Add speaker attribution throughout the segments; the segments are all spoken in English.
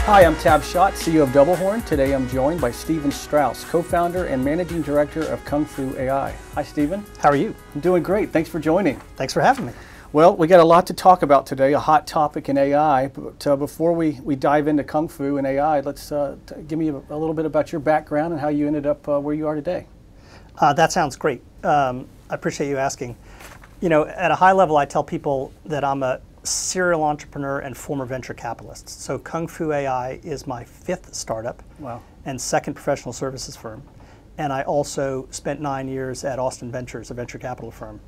Speaker 1: Hi, I'm Schadt, CEO of DoubleHorn. Today I'm joined by Stephen Straus, co-founder and managing director of KUNGFU.AI. Hi, Stephen.
Speaker 2: How are you?
Speaker 1: I'm doing great. Thanks for joining.
Speaker 2: Thanks for having me.
Speaker 1: Well, we got a lot to talk about today, a hot topic in AI. But before we dive into Kung Fu and AI, let's give me a little bit about your background and how you ended up where you are today.
Speaker 2: That sounds great. I appreciate you asking. You know, at a high level, I tell people that I'm a serial entrepreneur and former venture capitalist. So KUNGFUAI is my 5th startup.
Speaker 1: Wow. And
Speaker 2: 2nd professional services firm. And I also spent 9 years at Austin Ventures, a venture capital firm.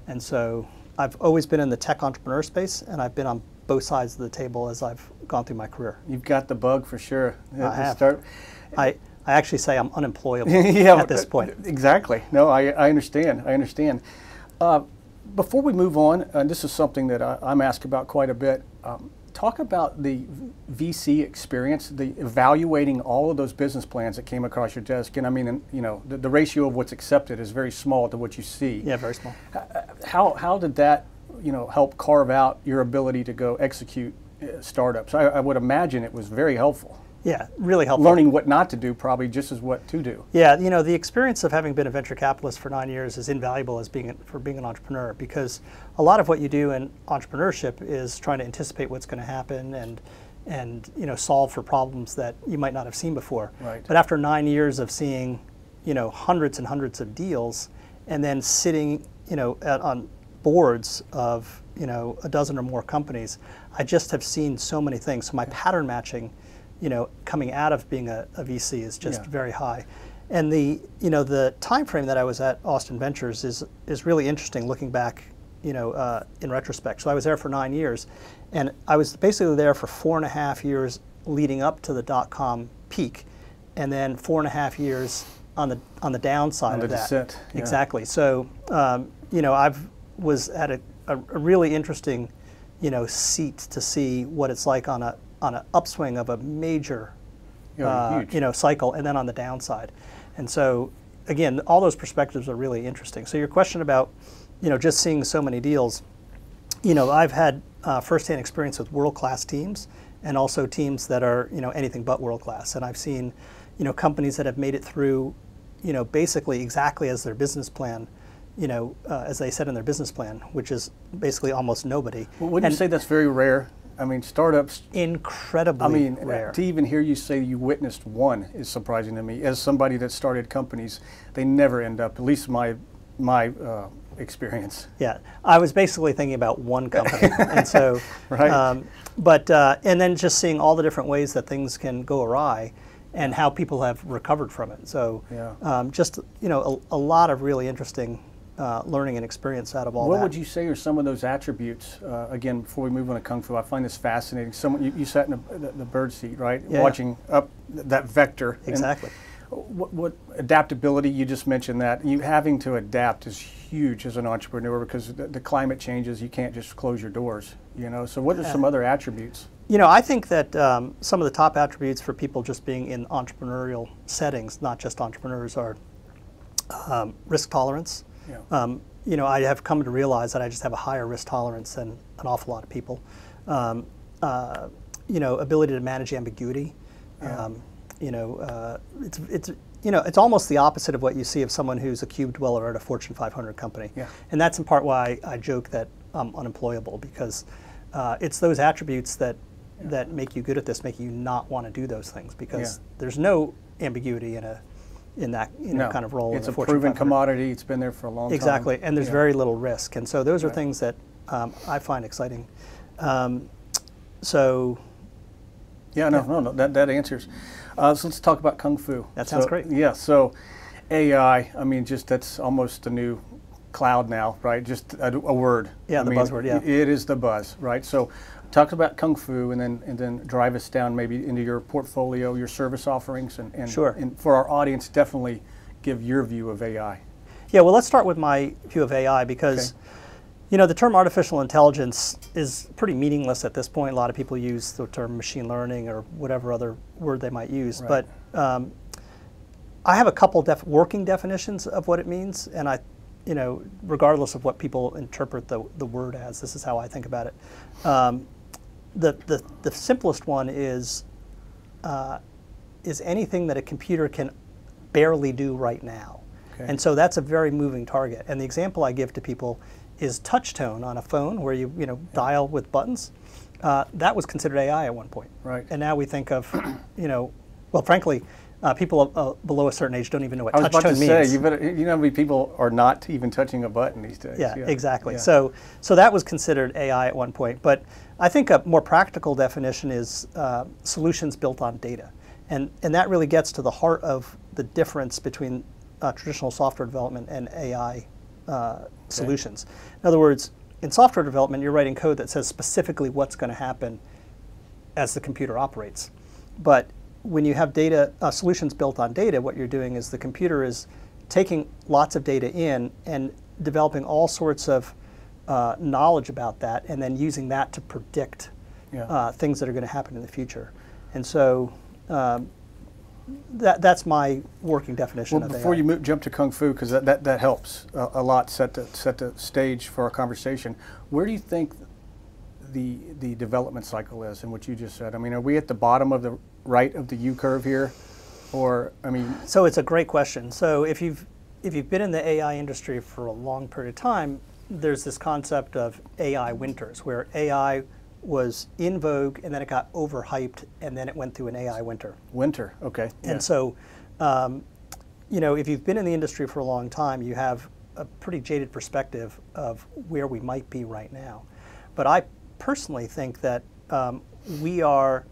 Speaker 2: And so I've always been in the tech entrepreneur space, and I've been on both sides of the table as I've gone through my career.
Speaker 1: You've got the bug for sure.
Speaker 2: I have. I actually say I'm unemployable
Speaker 1: yeah,
Speaker 2: at this point.
Speaker 1: Exactly. No, I understand. I understand. Before we move on, and this is something that I'm asked about quite a bit, talk about the VC experience, the evaluating all of those business plans that came across your desk. And I mean, you know, the ratio of what's accepted is very small to what you see.
Speaker 2: Yeah, very small.
Speaker 1: How did that, you know, help carve out your ability to go execute startups? I would imagine it was very helpful.
Speaker 2: Yeah, really helpful.
Speaker 1: Learning what not to do probably just as what to do.
Speaker 2: Yeah, you know, the experience of having been a venture capitalist for 9 years is invaluable as being an entrepreneur, because a lot of what you do in entrepreneurship is trying to anticipate what's going to happen and you know, solve for problems that you might not have seen before.
Speaker 1: Right.
Speaker 2: But after 9 years of seeing, you know, hundreds and hundreds of deals, and then sitting, you know, on boards of, you know, a dozen or more companies, I just have seen so many things. So my pattern matching, you know, coming out of being a VC is just very high. And the, you know, the time frame that I was at Austin Ventures is really interesting looking back, you know, in retrospect. So I was there for 9 years, and I was basically there for 4.5 years leading up to the .com peak, and then 4.5 years on the downside of that.
Speaker 1: Descent. Yeah.
Speaker 2: Exactly. So, you know, was at a really interesting, you know, seat to see what it's like on an upswing of a major, you know, cycle, and then on the downside. And so, again, all those perspectives are really interesting. So your question about, you know, just seeing so many deals, you know, I've had firsthand experience with world-class teams, and also teams that are, you know, anything but world-class. And I've seen, you know, companies that have made it through, you know, basically exactly as their business plan, you know, as they said in their business plan, which is basically almost nobody.
Speaker 1: Well, wouldn't you say that's very rare? I mean, startups,
Speaker 2: incredibly rare.
Speaker 1: To even hear you say you witnessed one is surprising to me. As somebody that started companies, they never end up, at least my experience.
Speaker 2: Yeah, I was basically thinking about one company, and so,
Speaker 1: right.
Speaker 2: And then just seeing all the different ways that things can go awry, and how people have recovered from it. So, just, you know, a lot of really interesting learning and experience out of all that.
Speaker 1: What would you say are some of those attributes? Again, before we move on to Kung Fu, I find this fascinating. You sat in the bird seat, right?
Speaker 2: Yeah.
Speaker 1: Watching up that vector.
Speaker 2: Exactly.
Speaker 1: What adaptability, you just mentioned that. You having to adapt is huge as an entrepreneur, because the climate changes, you can't just close your doors, you know? So what are some other attributes?
Speaker 2: You know, I think that some of the top attributes for people just being in entrepreneurial settings, not just entrepreneurs, are risk tolerance.
Speaker 1: Yeah.
Speaker 2: You know, I have come to realize that I just have a higher risk tolerance than an awful lot of people. You know, ability to manage ambiguity.
Speaker 1: Yeah.
Speaker 2: You know, it's almost the opposite of what you see of someone who's a cube dweller at a Fortune 500 company.
Speaker 1: Yeah.
Speaker 2: And that's in part why I joke that I'm unemployable, because it's those attributes that make you good at this, make you not want to do those things, because there's no ambiguity in that kind of role.
Speaker 1: It's a proven commodity. It's been there for a long time.
Speaker 2: Exactly, and there's very little risk, and so those are things that I find exciting. So.
Speaker 1: Yeah, no, that answers. So let's talk about Kung Fu.
Speaker 2: That sounds great.
Speaker 1: Yeah, so AI, I mean, just that's almost a new cloud now, right? Just a word.
Speaker 2: Yeah, the buzzword, yeah.
Speaker 1: It is the buzz, right? So talk about Kung Fu, and then drive us down maybe into your portfolio, your service offerings, and
Speaker 2: sure.
Speaker 1: And for our audience, definitely give your view of AI.
Speaker 2: Yeah, well, let's start with my view of AI, because you know, the term artificial intelligence is pretty meaningless at this point. A lot of people use the term machine learning or whatever other word they might use.
Speaker 1: Right.
Speaker 2: But I have a couple working definitions of what it means, and you know, regardless of what people interpret the word as, this is how I think about it. The simplest one is is anything that a computer can barely do right now.
Speaker 1: Okay.
Speaker 2: And so that's a very moving target. And the example I give to people is touch tone on a phone where you dial with buttons. That was considered AI at one point.
Speaker 1: Right.
Speaker 2: And now we think of, well, frankly, people below a certain age don't even know what
Speaker 1: I was
Speaker 2: touch
Speaker 1: about
Speaker 2: tone
Speaker 1: to
Speaker 2: means.
Speaker 1: say, you know how many people are not even touching a button these days.
Speaker 2: Yeah, exactly.
Speaker 1: Yeah.
Speaker 2: So that was considered AI at one point. But I think a more practical definition is solutions built on data. And that really gets to the heart of the difference between traditional software development and AI solutions. In other words, in software development, you're writing code that says specifically what's going to happen as the computer operates. But when you have data solutions built on data, what you're doing is the computer is taking lots of data in and developing all sorts of knowledge about that, and then using that to predict things that are going to happen in the future. And so that's my working definition of AI.
Speaker 1: Before you jump to Kung Fu, because that helps a lot set the stage for our conversation, where do you think the development cycle is in what you just said? I mean, are we at the bottom of the right of the U curve here, or I mean?
Speaker 2: So it's a great question. So if you've been in the AI industry for a long period of time, there's this concept of AI winters, where AI was in vogue and then it got overhyped and then it went through an AI winter.
Speaker 1: Winter, okay.
Speaker 2: And so, if you've been in the industry for a long time, you have a pretty jaded perspective of where we might be right now. But I personally think that we are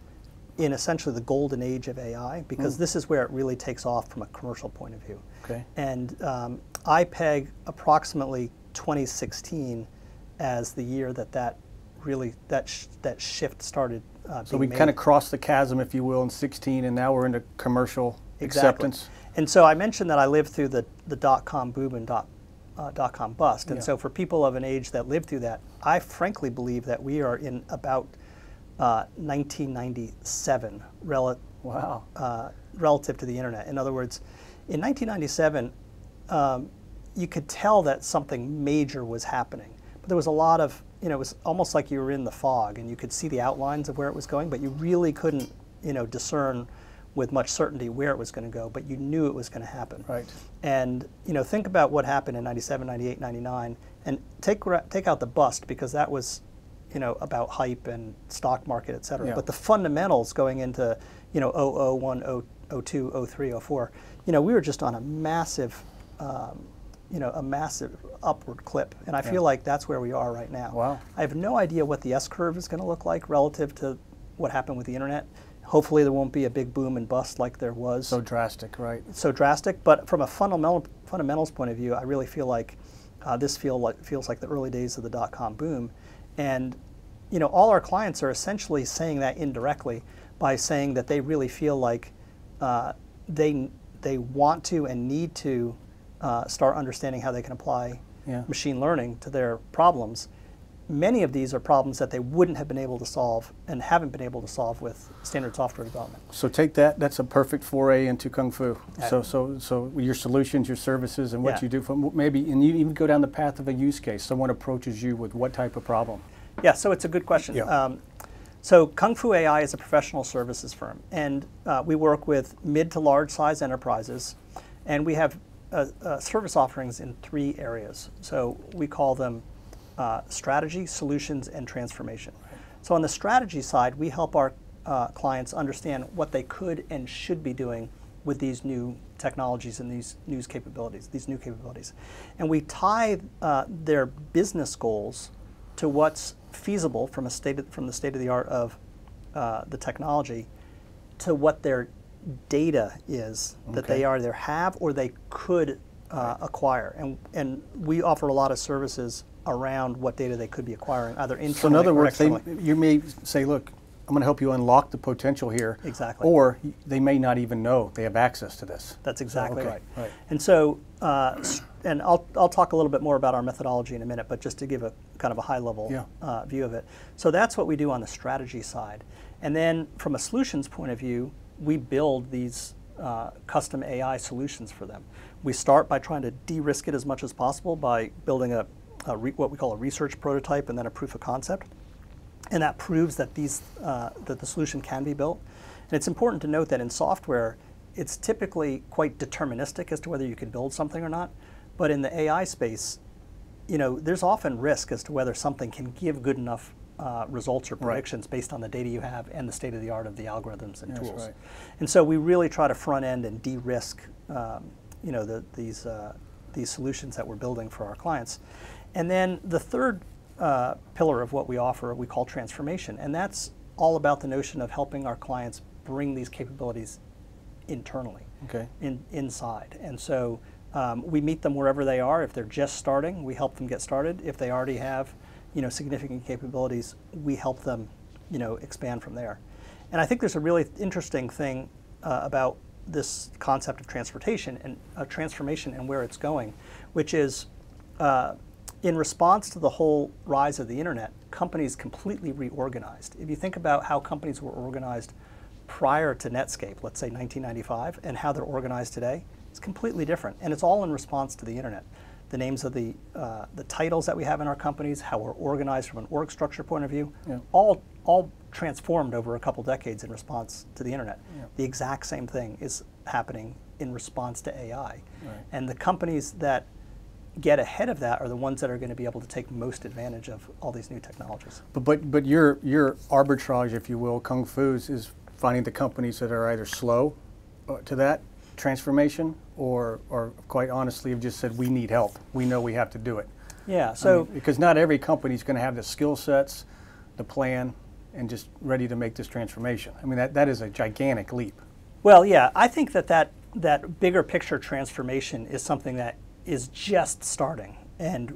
Speaker 2: in essentially the golden age of AI, because this is where it really takes off from a commercial point of view.
Speaker 1: Okay.
Speaker 2: And I peg approximately 2016 as the year that shift started
Speaker 1: So we kind of crossed the chasm, if you will, in 16, and now we're into commercial acceptance.
Speaker 2: And so I mentioned that I lived through the dot-com boom and dot-com bust. And so for people of an age that lived through that, I frankly believe that we are in about 1997 relative to the internet. In other words, in 1997, you could tell that something major was happening. But there was a lot of, it was almost like you were in the fog and you could see the outlines of where it was going, but you really couldn't, discern with much certainty where it was going to go, but you knew it was going to happen.
Speaker 1: Right.
Speaker 2: And, think about what happened in 97, 98, 99, and take out the bust, because that was, about hype and stock market, et cetera.
Speaker 1: Yeah.
Speaker 2: But the fundamentals going into, 001, 02, 03, 04, we were just on a massive, a massive upward clip. And I feel like that's where we are right now.
Speaker 1: Wow.
Speaker 2: I have no idea what the S-curve is going to look like relative to what happened with the internet. Hopefully there won't be a big boom and bust like there was.
Speaker 1: So drastic, right?
Speaker 2: So drastic, but from a fundamentals point of view, I really feel like this feels like the early days of the dot-com boom. And all our clients are essentially saying that indirectly by saying that they really feel like they want to and need to start understanding how they can apply machine learning to their problems. Many of these are problems that they wouldn't have been able to solve and haven't been able to solve with standard software development.
Speaker 1: So take that, that's a perfect foray into Kung Fu. So your solutions, your services, and what you do, and you even go down the path of a use case. Someone approaches you with what type of problem?
Speaker 2: Yeah, so it's a good question.
Speaker 1: Yeah.
Speaker 2: So KUNGFUAI is a professional services firm, and we work with mid to large size enterprises, and we have service offerings in 3 areas. So we call them strategy, solutions, and transformation. Right. So on the strategy side, we help our clients understand what they could and should be doing with these new technologies and these new capabilities. And we tie their business goals to what's feasible from the state of the art of the technology to what their data is that they either have or they could acquire. And we offer a lot of services around what data they could be acquiring, either internally or externally.
Speaker 1: So in other words, you may say, look, I'm going to help you unlock the potential here.
Speaker 2: Exactly.
Speaker 1: Or they may not even know they have access to this.
Speaker 2: That's exactly right.
Speaker 1: Right.
Speaker 2: And so, and I'll talk a little bit more about our methodology in a minute, but just to give a kind of a high level view of it. So that's what we do on the strategy side. And then from a solutions point of view, we build these custom AI solutions for them. We start by trying to de-risk it as much as possible by building what we call a research prototype and then a proof of concept. And that proves that that the solution can be built. And it's important to note that in software, it's typically quite deterministic as to whether you can build something or not. But in the AI space, there's often risk as to whether something can give good enough results or predictions based on the data you have and the state of the art of the algorithms and tools.
Speaker 1: Right.
Speaker 2: And so we really try to front end and de-risk these solutions that we're building for our clients. And then the third pillar of what we offer we call transformation, and that's all about the notion of helping our clients bring these capabilities internally, inside. And so we meet them wherever they are. If they're just starting, we help them get started. If they already have significant capabilities, we help them expand from there. And I think there's a really interesting thing about this concept of transformation and where it's going, which is in response to the whole rise of the internet, companies completely reorganized. If you think about how companies were organized prior to Netscape, let's say 1995, and how they're organized today, it's completely different. And it's all in response to the internet. The names of the titles that we have in our companies, how we're organized from an org structure point of view, all transformed over a couple decades in response to the internet. The exact same thing is happening in response to AI. And the companies that get ahead of that are the ones that are going to be able to take most advantage of all these new technologies.
Speaker 1: But your arbitrage, if you will, Kung Fu's, is finding the companies that are either slow to that transformation or quite honestly have just said, we need help. We know we have to do it.
Speaker 2: Yeah, so
Speaker 1: because not every company is going to have the skill sets, the plan, and just ready to make this transformation. I mean, that is a gigantic leap.
Speaker 2: Well, yeah, I think that bigger picture transformation is something that is just starting, and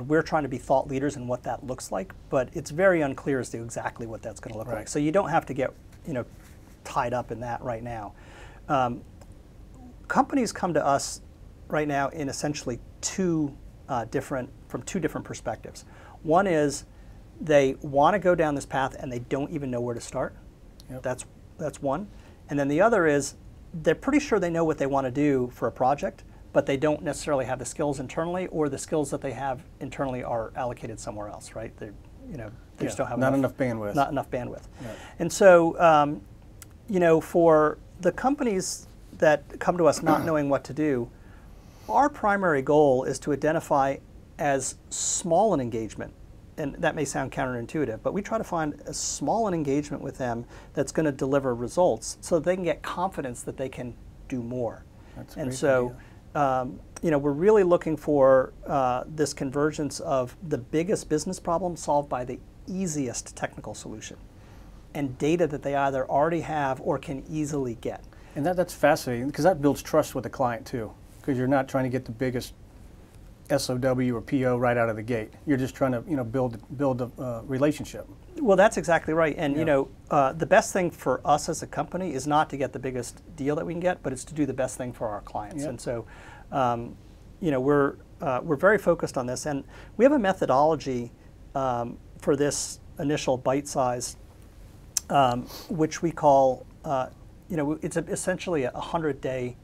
Speaker 2: we're trying to be thought leaders in what that looks like, but it's very unclear as to exactly what that's going to look like. So you don't have to get tied up in that right now. Companies come to us right now in essentially two different perspectives. One is they want to go down this path and they don't even know where to start. That's one. And then the other is they're pretty sure they know what they want to do for a project, but they don't necessarily have the skills internally, or the skills that they have internally are allocated somewhere else, right? They just don't have
Speaker 1: enough bandwidth.
Speaker 2: Not enough bandwidth. And so, for the companies that come to us not knowing what to do, our primary goal is to identify as small an engagement, and that may sound counterintuitive, but we try to find as small an engagement with them that's going to deliver results so that they can get confidence that they can do more.
Speaker 1: That's
Speaker 2: and so, we're really looking for this convergence of the biggest business problem solved by the easiest technical solution, and data that they either already have or can easily get.
Speaker 1: And that's fascinating, because that builds trust with the client too, because you're not trying to get the biggest SOW or PO right out of the gate. You're just trying to build a relationship.
Speaker 2: Well, that's exactly right. And the best thing for us as a company is not to get the biggest deal that we can get, but it's to do the best thing for our clients. And so, we're very focused on this, and we have a methodology for this initial bite size, which we call it's essentially a 100-day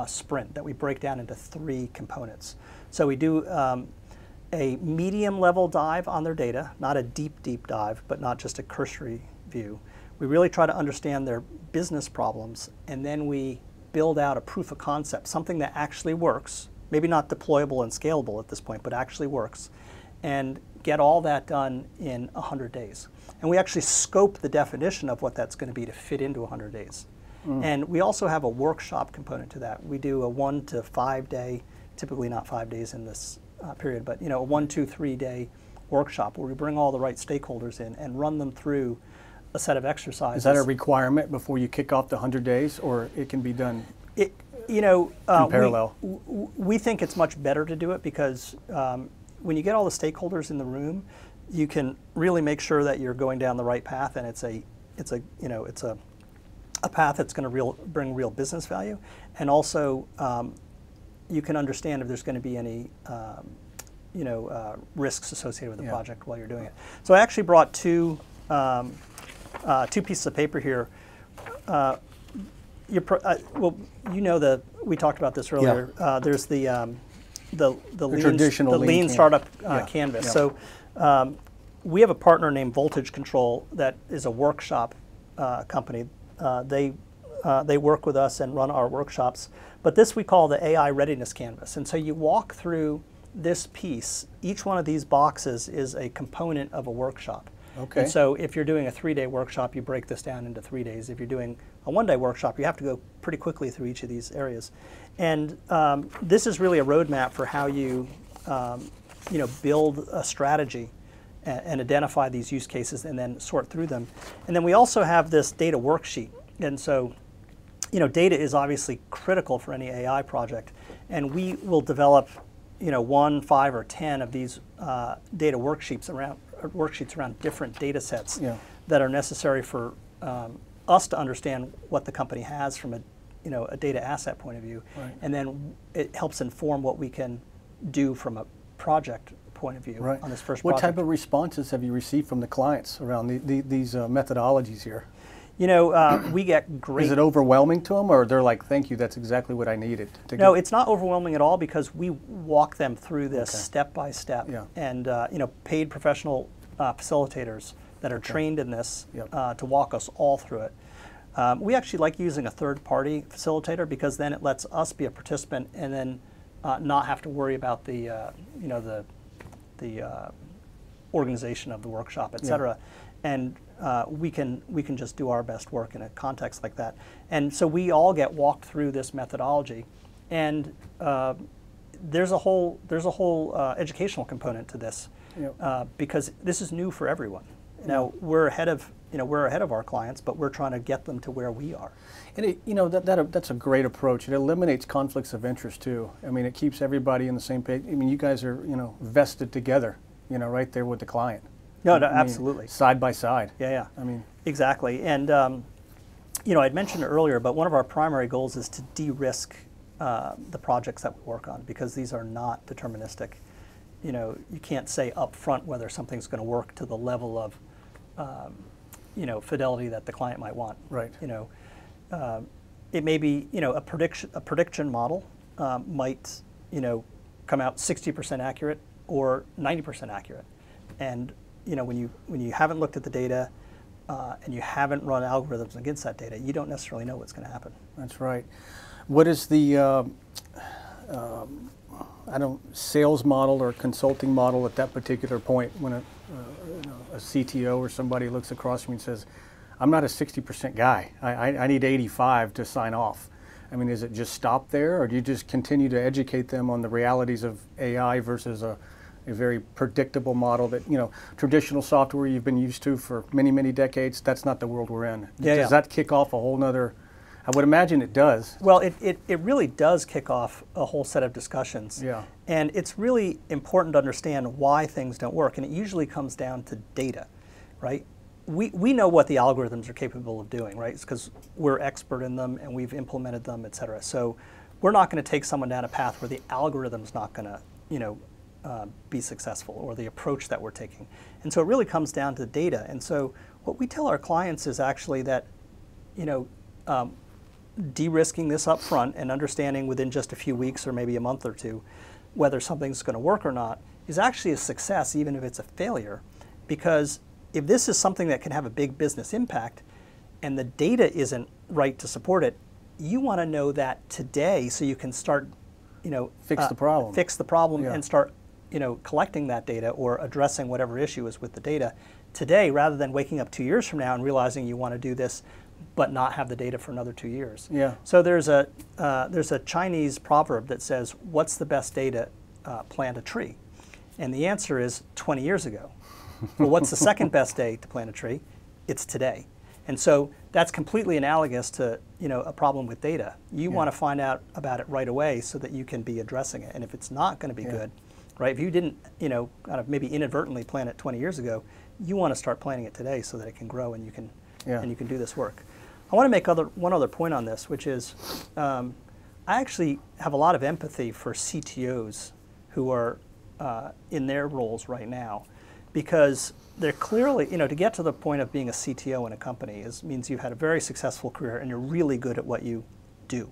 Speaker 2: sprint that we break down into 3 components. So we do a medium level dive on their data, not a deep dive, but not just a cursory view. We really try to understand their business problems, and then we build out a proof of concept, something that actually works, maybe not deployable and scalable at this point, but actually works, and get all that done in 100 days. And we actually scope the definition of what that's going to be to fit into 100 days. And we also have a workshop component to that. We do a 1 to 5 day, typically not 5 days in this period, but a 1, 2, 3 day workshop where we bring all the right stakeholders in and run them through a set of exercises.
Speaker 1: Is that a requirement before you kick off the 100 days, or it can be done in parallel?
Speaker 2: We think it's much better to do it because when you get all the stakeholders in the room, you can really make sure that you're going down the right path, and it's a path that's going to bring real business value, and also you can understand if there's going to be any risks associated with the project while you're doing it. So I actually brought two pieces of paper here. We talked about this earlier. There's the lean startup canvas. So we have a partner named Voltage Control that is a workshop company. they work with us and run our workshops. But this we call the AI Readiness Canvas. And so you walk through this piece. Each one of these boxes is a component of a workshop.
Speaker 1: Okay.
Speaker 2: And so if you're doing a 3-day workshop, you break this down into 3 days. If you're doing a 1-day workshop, you have to go pretty quickly through each of these areas. And this is really a roadmap for how you, build a strategy and identify these use cases and then sort through them. And then we also have this data worksheet. And so, data is obviously critical for any AI project. And we will develop, 1, 5, or 10 of these data worksheets around different data sets that are necessary for us to understand what the company has from a data asset point of view. Right. And then it helps inform what we can do from a project point of view on this first project.
Speaker 1: What type of responses have you received from the clients around these methodologies here?
Speaker 2: We get great...
Speaker 1: Is it overwhelming to them, or they're like, thank you, that's exactly what I needed?
Speaker 2: No, it's not overwhelming at all, because we walk them through this step by step. Yeah. And, paid professional facilitators that are trained in this to walk us all through it. We actually like using a third-party facilitator, because then it lets us be a participant and then not have to worry about the organization of the workshop, et cetera. And we can just do our best work in a context like that. And so we all get walked through this methodology, and there's a whole educational component to this, because this is new for everyone. Now we're ahead of our clients, but we're trying to get them to where we are.
Speaker 1: And that's a great approach. It eliminates conflicts of interest too. I mean, it keeps everybody in the same page. I mean, you guys are vested together, right there with the client.
Speaker 2: No, absolutely.
Speaker 1: Side by side.
Speaker 2: Yeah. I mean, exactly. And I'd mentioned it earlier, but one of our primary goals is to de-risk the projects that we work on, because these are not deterministic. You can't say up front whether something's going to work to the level of fidelity that the client might want. Right. It may be a prediction model might come out 60% accurate or 90% accurate, and when you haven't looked at the data and you haven't run algorithms against that data, you don't necessarily know what's going to happen. That's
Speaker 1: right. What is the sales model or consulting model at that particular point when a CTO or somebody looks across from me and says, I'm not a 60% guy, I need 85 to sign off? I mean, is it just stop there, or do you just continue to educate them on the realities of AI versus a very predictable model that, traditional software you've been used to for many, many decades? That's not the world we're in. Does that kick off a whole nother? I would imagine it does.
Speaker 2: Well, it really does kick off a whole set of discussions. Yeah. And it's really important to understand why things don't work, and it usually comes down to data, right? We know what the algorithms are capable of doing, right? It's because we're expert in them and we've implemented them, et cetera. So we're not going to take someone down a path where the algorithm's not going to, be successful, or the approach that we're taking. And so it really comes down to the data. And so what we tell our clients is actually that, de-risking this up front and understanding within just a few weeks or maybe a month or two whether something's going to work or not is actually a success, even if it's a failure. Because if this is something that can have a big business impact and the data isn't right to support it, you want to know that today so you can start,
Speaker 1: fix the problem
Speaker 2: and start, collecting that data or addressing whatever issue is with the data today, rather than waking up 2 years from now and realizing you want to do this but not have the data for another 2 years. Yeah. So there's a Chinese proverb that says, what's the best day to plant a tree? And the answer is 20 years ago. Well, what's the second best day to plant a tree? It's today. And so that's completely analogous to a problem with data. You want to find out about it right away so that you can be addressing it. And if it's not going to be good, right? If you didn't, kind of maybe inadvertently plant it 20 years ago, you want to start planting it today so that it can grow and you can do this work. I want to make one other point on this, which is I actually have a lot of empathy for CTOs who are in their roles right now, because they're clearly, to get to the point of being a CTO in a company means you've had a very successful career and you're really good at what you do.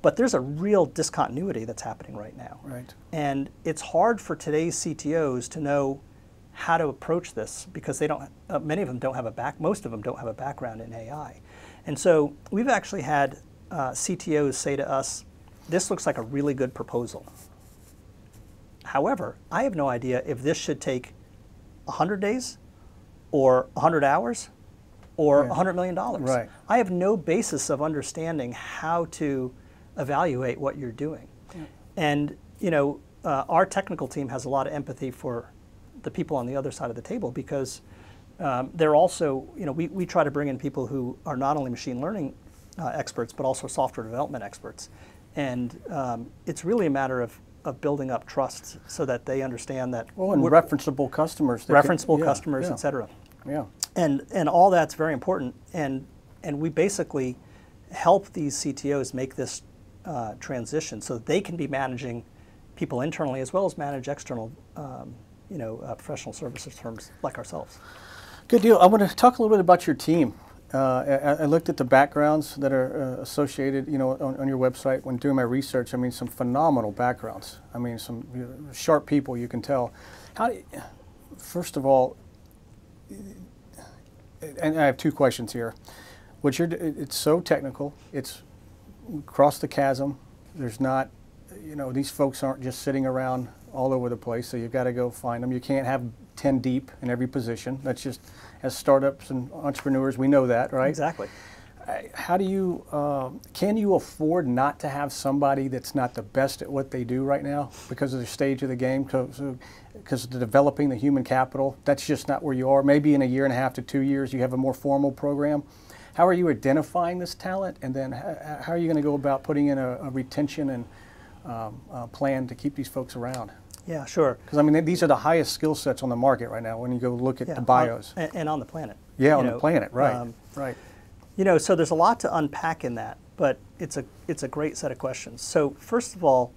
Speaker 2: But there's a real discontinuity that's happening right now. Right. And it's hard for today's CTOs to know how to approach this, because they don't, many of them don't have most of them don't have a background in AI. And so we've actually had CTOs say to us, this looks like a really good proposal. However, I have no idea if this should take 100 days or 100 hours or $100 million.
Speaker 1: Right.
Speaker 2: I have no basis of understanding how to evaluate what you're doing. Yeah. And our technical team has a lot of empathy for the people on the other side of the table, because they're also, we try to bring in people who are not only machine learning experts, but also software development experts. And it's really a matter of building up trust so that they understand that.
Speaker 1: Well, and referenceable customers.
Speaker 2: Referenceable customers, et cetera.
Speaker 1: Yeah.
Speaker 2: And all that's very important. And we basically help these CTOs make this transition so that they can be managing people internally as well as manage external professional services firms like ourselves.
Speaker 1: Good deal. I want to talk a little bit about your team. I looked at the backgrounds that are associated, on your website when doing my research. I mean, some phenomenal backgrounds. I mean, some sharp people, you can tell. First of all, and I have two questions here. It's so technical. It's across the chasm. There's not, these folks aren't just sitting around all over the place, so you've got to go find them. You can't have 10 deep in every position. That's just, as startups and entrepreneurs, we know that, right?
Speaker 2: Exactly.
Speaker 1: How do you, can you afford not to have somebody that's not the best at what they do right now because of the stage of the game, because of the developing the human capital? That's just not where you are. Maybe in a 1.5 to 2 years you have a more formal program. How are you identifying this talent, and then how are you going to go about putting in a retention and plan to keep these folks around?
Speaker 2: Yeah, sure.
Speaker 1: Because I mean, these are the highest skill sets on the market right now when you go look at the bios.
Speaker 2: And on the planet.
Speaker 1: Yeah, on the planet, right, right.
Speaker 2: So there's a lot to unpack in that, but it's a great set of questions. So first of all,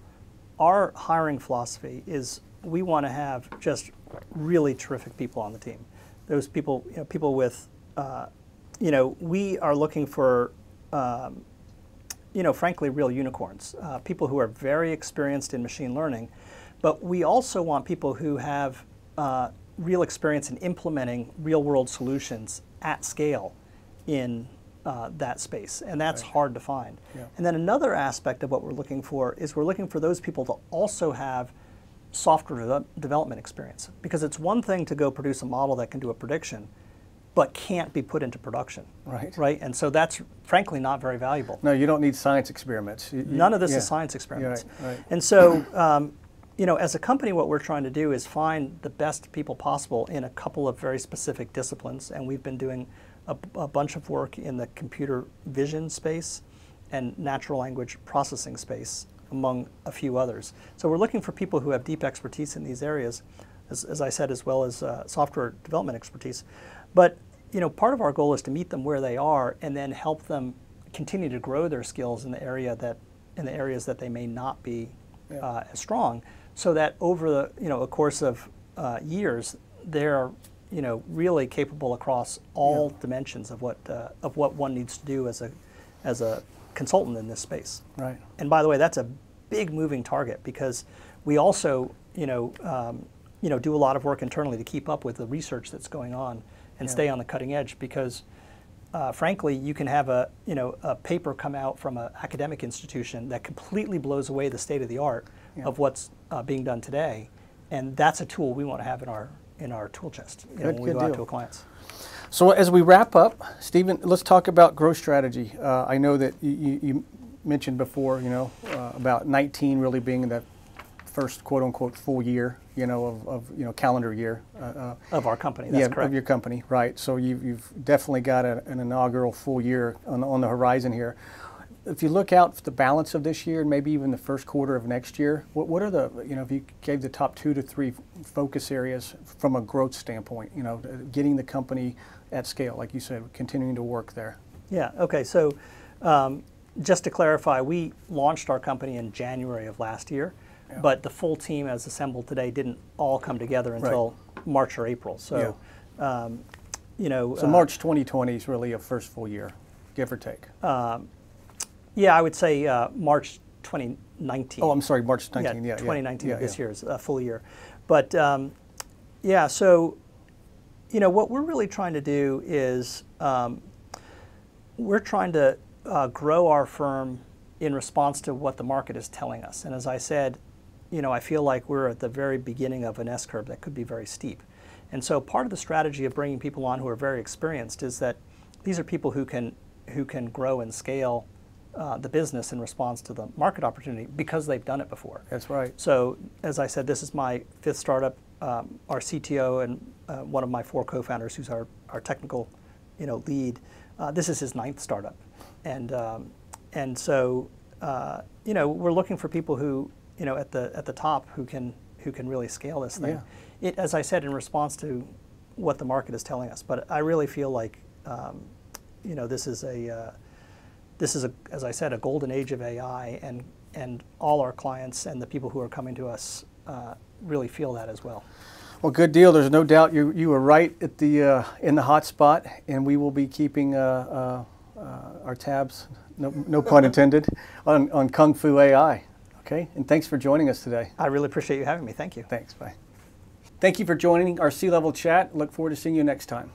Speaker 2: our hiring philosophy is we want to have just really terrific people on the team. Those people, people with, we are looking for, frankly, real unicorns, people who are very experienced in machine learning. But we also want people who have real experience in implementing real-world solutions at scale in that space, and that's hard to find. Yeah. And then another aspect of what we're looking for is we're looking for those people to also have software development experience, because it's one thing to go produce a model that can do a prediction, but can't be put into production.
Speaker 1: Right.
Speaker 2: Right. And so that's frankly not very valuable.
Speaker 1: No, you don't need science experiments.
Speaker 2: None of this is science experiments.
Speaker 1: Right.
Speaker 2: And so, as a company, what we're trying to do is find the best people possible in a couple of very specific disciplines, and we've been doing a bunch of work in the computer vision space and natural language processing space, among a few others. So we're looking for people who have deep expertise in these areas, as I said, as well as software development expertise. But part of our goal is to meet them where they are and then help them continue to grow their skills in the areas that they may not be as strong, so that over the a course of years they're really capable across all dimensions of what one needs to do as a consultant in this space.
Speaker 1: Right.
Speaker 2: And by the way, that's a big moving target, because we also do a lot of work internally to keep up with the research that's going on and stay on the cutting edge, because frankly, you can have a paper come out from an academic institution that completely blows away the state of the art of what's being done today, and that's a tool we want to have in our tool chest when we go out to a client.
Speaker 1: So as we wrap up, Stephen, let's talk about growth strategy. I know that you mentioned before, about 19 really being the first quote-unquote full year, of calendar year
Speaker 2: of our company. That's correct.
Speaker 1: Of your company, right? So you've definitely got an inaugural full year on the horizon here. If you look out for the balance of this year and maybe even the first quarter of next year, what are the, if you gave the top 2 to 3 focus areas from a growth standpoint, getting the company at scale, like you said, continuing to work there?
Speaker 2: Yeah, okay, so just to clarify, we launched our company in January of last year, but the full team as assembled today didn't all come together until March or April. So,
Speaker 1: so March 2020 is really a first full year, give or take.
Speaker 2: Yeah, I would say March 2019.
Speaker 1: Oh, I'm sorry, March 19. Yeah,
Speaker 2: 2019. This year is a full year, but so what we're really trying to do is we're trying to grow our firm in response to what the market is telling us. And as I said, I feel like we're at the very beginning of an S-curve that could be very steep. And so part of the strategy of bringing people on who are very experienced is that these are people who can grow and scale the business in response to the market opportunity because they've done it before.
Speaker 1: That's right.
Speaker 2: So as I said, this is my 5th startup. Our CTO and one of my 4 co-founders, who's our technical lead, this is his 9th startup. And so we're looking for people who at the top who can really scale this thing.
Speaker 1: Yeah.
Speaker 2: As I said, in response to what the market is telling us. But I really feel like this is as I said, a golden age of AI, and all our clients and the people who are coming to us really feel that as well.
Speaker 1: Well, good deal. There's no doubt you were right at the in the hot spot, and we will be keeping our tabs, no pun intended, on KUNGFUAI. Okay, and thanks for joining us today.
Speaker 2: I really appreciate you having me. Thank you.
Speaker 1: Thanks. Bye. Thank you for joining our C-Level chat. Look forward to seeing you next time.